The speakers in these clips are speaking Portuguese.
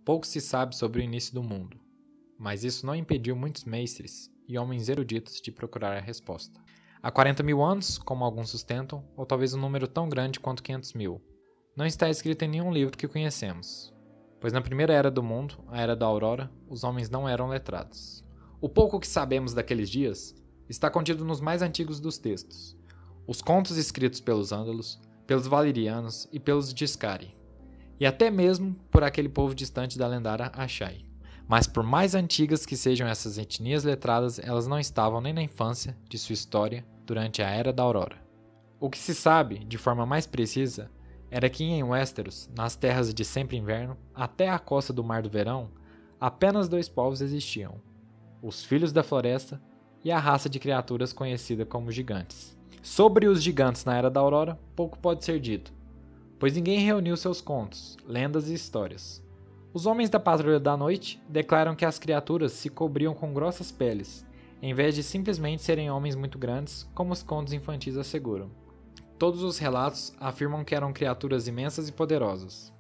pouco se sabe sobre o início do mundo, mas isso não impediu muitos mestres e homens eruditos de procurar a resposta. Há 40 mil anos, como alguns sustentam, ou talvez um número tão grande quanto 500 mil, não está escrito em nenhum livro que conhecemos, pois na primeira era do mundo, a Era da Aurora, os homens não eram letrados. O pouco que sabemos daqueles dias está contido nos mais antigos dos textos, os contos escritos pelos Ândalos, pelos Valerianos e pelos Discari, e até mesmo por aquele povo distante da lendária Ashai. Mas por mais antigas que sejam essas etnias letradas, elas não estavam nem na infância de sua história durante a Era da Aurora. O que se sabe, de forma mais precisa, era que em Westeros, nas terras de sempre inverno, até a costa do Mar do Verão, apenas dois povos existiam: os Filhos da Floresta e a raça de criaturas conhecida como gigantes. Sobre os gigantes na Era da Aurora, pouco pode ser dito, pois ninguém reuniu seus contos, lendas e histórias. Os homens da Patrulha da Noite declaram que as criaturas se cobriam com grossas peles, em vez de simplesmente serem homens muito grandes, como os contos infantis asseguram. Todos os relatos afirmam que eram criaturas imensas e poderosas.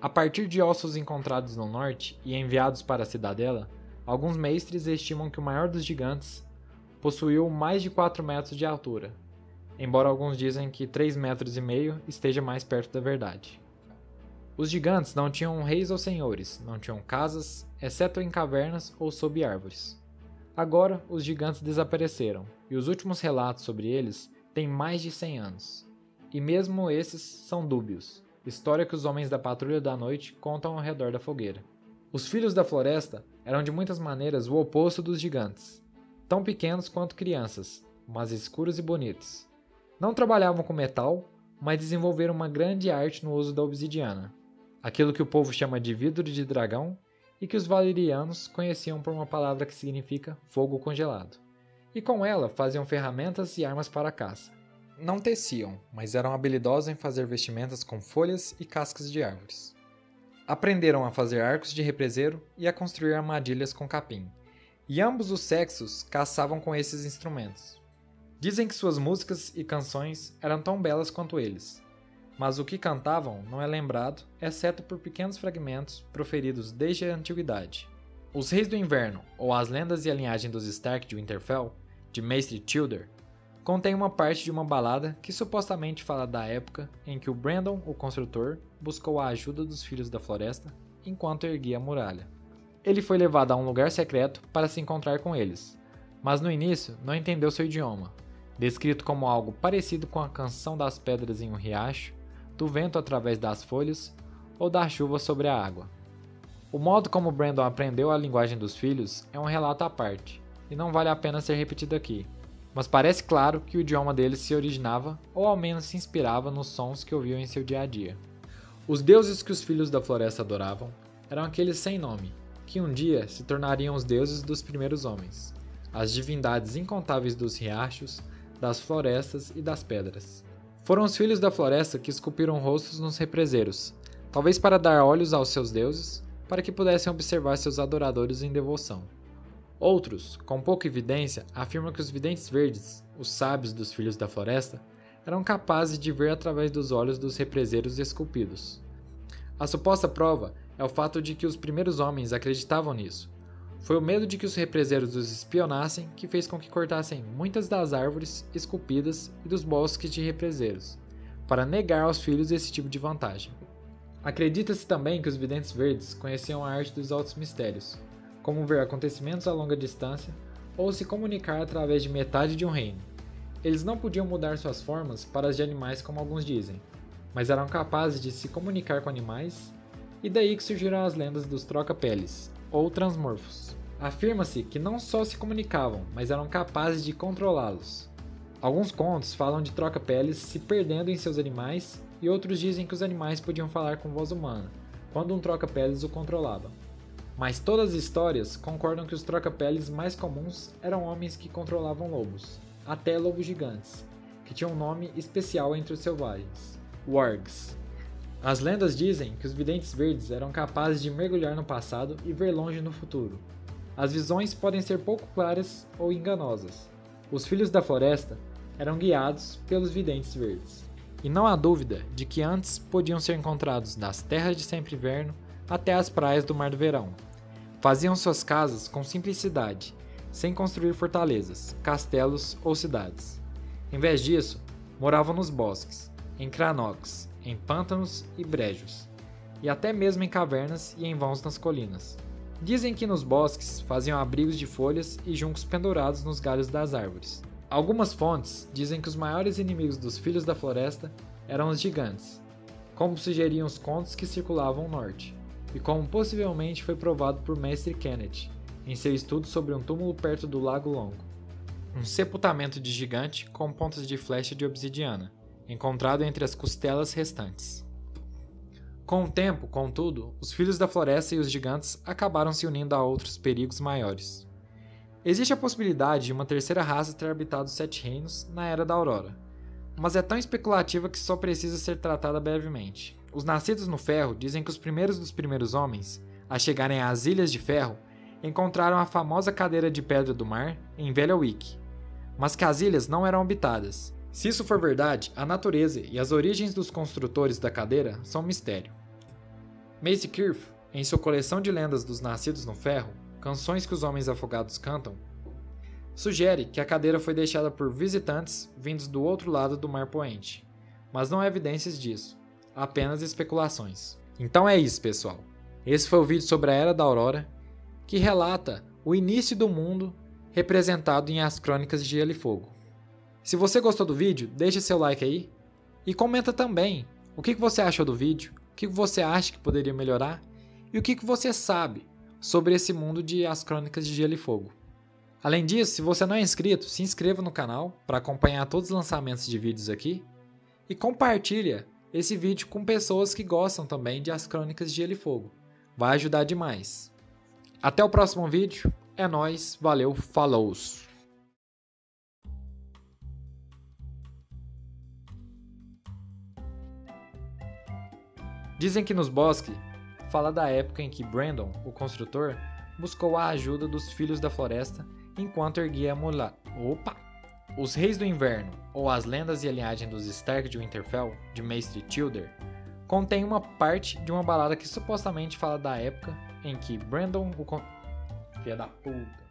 A partir de ossos encontrados no norte e enviados para a cidadela, alguns mestres estimam que o maior dos gigantes possuiu mais de 4 metros de altura, embora alguns dizem que 3,5 metros esteja mais perto da verdade. Os gigantes não tinham reis ou senhores, não tinham casas, exceto em cavernas ou sob árvores. Agora, os gigantes desapareceram, e os últimos relatos sobre eles têm mais de 100 anos. E mesmo esses são dúbios, história que os homens da Patrulha da Noite contam ao redor da fogueira. Os Filhos da Floresta eram de muitas maneiras o oposto dos gigantes, tão pequenos quanto crianças, mas escuros e bonitos. Não trabalhavam com metal, mas desenvolveram uma grande arte no uso da obsidiana, aquilo que o povo chama de vidro de dragão e que os valerianos conheciam por uma palavra que significa fogo congelado. E com ela faziam ferramentas e armas para a caça. Não teciam, mas eram habilidosos em fazer vestimentas com folhas e cascas de árvores. Aprenderam a fazer arcos de represeiro e a construir armadilhas com capim, e ambos os sexos caçavam com esses instrumentos. Dizem que suas músicas e canções eram tão belas quanto eles, mas o que cantavam não é lembrado, exceto por pequenos fragmentos proferidos desde a antiguidade. Os Reis do Inverno, ou as lendas e a linhagem dos Stark de Winterfell, de Maester Tildor, contém uma parte de uma balada que supostamente fala da época em que o Brandon, o construtor, buscou a ajuda dos Filhos da Floresta enquanto erguia a muralha. Ele foi levado a um lugar secreto para se encontrar com eles, mas no início não entendeu seu idioma, descrito como algo parecido com a canção das pedras em um riacho, do vento através das folhas ou da chuva sobre a água. O modo como Brandon aprendeu a linguagem dos filhos é um relato à parte, e não vale a pena ser repetido aqui, mas parece claro que o idioma deles se originava ou ao menos se inspirava nos sons que ouviam em seu dia a dia. Os deuses que os Filhos da Floresta adoravam eram aqueles sem nome, que um dia se tornariam os deuses dos primeiros homens, as divindades incontáveis dos riachos, das florestas e das pedras. Foram os Filhos da Floresta que esculpiram rostos nos represeiros, talvez para dar olhos aos seus deuses, para que pudessem observar seus adoradores em devoção. Outros, com pouca evidência, afirmam que os Videntes Verdes, os sábios dos Filhos da Floresta, eram capazes de ver através dos olhos dos represeiros esculpidos. A suposta prova é o fato de que os primeiros homens acreditavam nisso. Foi o medo de que os represeiros os espionassem que fez com que cortassem muitas das árvores esculpidas e dos bosques de represeiros, para negar aos filhos esse tipo de vantagem. Acredita-se também que os Videntes Verdes conheciam a arte dos altos mistérios, como ver acontecimentos a longa distância ou se comunicar através de metade de um reino. Eles não podiam mudar suas formas para as de animais como alguns dizem, mas eram capazes de se comunicar com animais, e daí que surgiram as lendas dos troca-peles, ou transmorfos. Afirma-se que não só se comunicavam, mas eram capazes de controlá-los. Alguns contos falam de troca-peles se perdendo em seus animais, e outros dizem que os animais podiam falar com voz humana, quando um troca-peles o controlava. Mas todas as histórias concordam que os troca-peles mais comuns eram homens que controlavam lobos, até lobos gigantes, que tinham um nome especial entre os selvagens, wargs. As lendas dizem que os Videntes Verdes eram capazes de mergulhar no passado e ver longe no futuro. As visões podem ser pouco claras ou enganosas. Os Filhos da Floresta eram guiados pelos Videntes Verdes. E não há dúvida de que antes podiam ser encontrados nas terras de sempre inverno, até as praias do Mar do Verão. Faziam suas casas com simplicidade, sem construir fortalezas, castelos ou cidades. Em vez disso, moravam nos bosques, em cranoques, em pântanos e brejos, e até mesmo em cavernas e em vãos nas colinas. Dizem que nos bosques faziam abrigos de folhas e juncos pendurados nos galhos das árvores. Algumas fontes dizem que os maiores inimigos dos Filhos da Floresta eram os gigantes, como sugeriam os contos que circulavam ao norte, e como possivelmente foi provado por Mestre Kenneth em seu estudo sobre um túmulo perto do Lago Longo. Um sepultamento de gigante com pontas de flecha de obsidiana, encontrado entre as costelas restantes. Com o tempo, contudo, os Filhos da Floresta e os gigantes acabaram se unindo a outros perigos maiores. Existe a possibilidade de uma terceira raça ter habitado os Sete Reinos na Era da Aurora, mas é tão especulativa que só precisa ser tratada brevemente. Os Nascidos no Ferro dizem que os primeiros dos primeiros homens a chegarem às Ilhas de Ferro encontraram a famosa cadeira de pedra do mar em Velha Wick, mas que as ilhas não eram habitadas. Se isso for verdade, a natureza e as origens dos construtores da cadeira são um mistério. Mace Kirth, em sua coleção de lendas dos Nascidos no Ferro, Canções que os Homens Afogados Cantam, sugere que a cadeira foi deixada por visitantes vindos do outro lado do Mar Poente, mas não há evidências disso, apenas especulações. Então é isso, pessoal. Esse foi o vídeo sobre a Era da Aurora, que relata o início do mundo representado em As Crônicas de Gelo e Fogo. Se você gostou do vídeo, deixa seu like aí e comenta também o que você achou do vídeo, o que você acha que poderia melhorar e o que você sabe sobre esse mundo de As Crônicas de Gelo e Fogo. Além disso, se você não é inscrito, se inscreva no canal para acompanhar todos os lançamentos de vídeos aqui e compartilha esse vídeo com pessoas que gostam também de As Crônicas de Gelo e Fogo. Vai ajudar demais. Até o próximo vídeo. É nóis. Valeu. Falou! Dizem que nos bosques fala da época em que Brandon, o construtor, buscou a ajuda dos Filhos da Floresta enquanto erguia a muralha. Os Reis do Inverno, ou As Lendas e a Linhagem dos Stark de Winterfell, de Mestre Tildor, contém uma parte de uma balada que supostamente fala da época em que Brandon, Filha da puta.